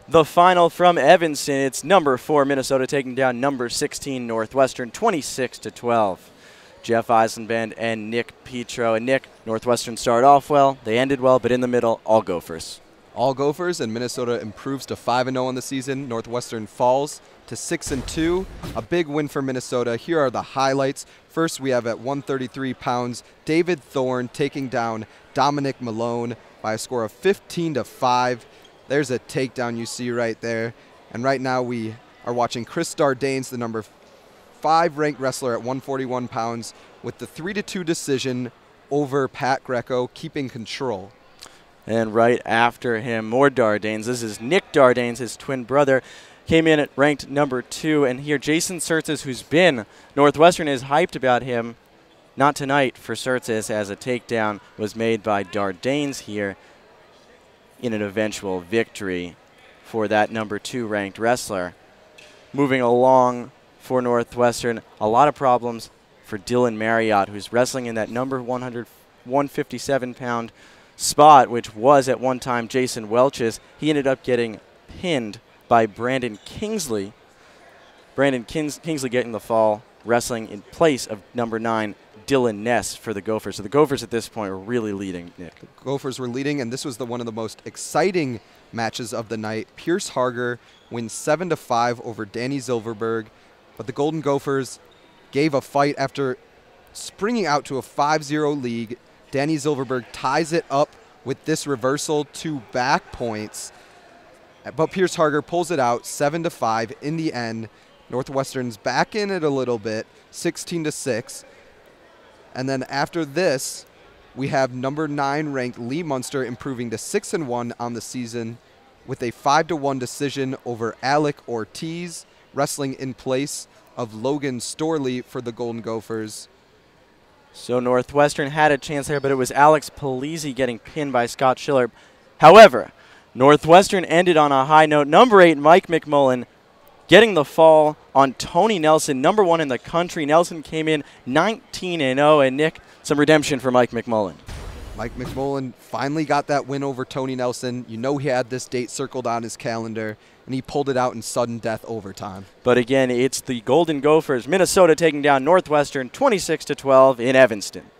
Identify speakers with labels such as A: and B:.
A: The final from Evanston, it's number 4 Minnesota taking down number 16 Northwestern 26-12. Jeff Eisenband and Nick Petro. And Nick, Northwestern started off well, they ended well, but in the middle, all Gophers.
B: All Gophers, and Minnesota improves to 5-0 on the season. Northwestern falls to 6-2. A big win for Minnesota. Here are the highlights. First, we have at 133 pounds, David Thorne taking down Dominic Malone by a score of 15-5. There's a takedown you see right there. And right now we are watching Chris Dardanes, the number 5 ranked wrestler at 141 pounds, with the 3-2 decision over Pat Greco, keeping control.
A: And right after him, more Dardanes. This is Nick Dardanes, his twin brother. Came in at ranked number 2. And here, Jason Surtis, who's been Northwestern, is hyped about him. Not tonight for Surtis, as a takedown was made by Dardanes here in an eventual victory for that number 2 ranked wrestler. Moving along for Northwestern, a lot of problems for Dylan Marriott, who's wrestling in that number 157-pound spot, which was at one time Jason Welch's. He ended up getting pinned by Brandon Kingsley. Kingsley getting the fall, wrestling in place of number 9, Dylan Ness, for the Gophers. So the Gophers at this point are really leading, Nick.
B: The Gophers were leading, and this was one of the most exciting matches of the night. Pierce Harger wins 7-5 over Danny Zilverberg, but the Golden Gophers gave a fight after springing out to a 5-0 lead. Danny Zilverberg ties it up with this reversal to back points, but Pierce Harger pulls it out 7-5 in the end. Northwestern's back in it a little bit, 16-6. And then after this, we have number 9 ranked Lee Munster improving to 6-1 on the season with a 5-1 decision over Alec Ortiz, wrestling in place of Logan Storley for the Golden Gophers.
A: So Northwestern had a chance there, but it was Alex Polizzi getting pinned by Scott Schiller. However, Northwestern ended on a high note. Number 8, Mike McMullen, getting the fall on Tony Nelson, number 1 in the country. Nelson came in 19-0, and Nick, some redemption for Mike McMullen.
B: Mike McMullen finally got that win over Tony Nelson. You know he had this date circled on his calendar, and he pulled it out in sudden death overtime.
A: But again, it's the Golden Gophers, Minnesota taking down Northwestern 26-12 in Evanston.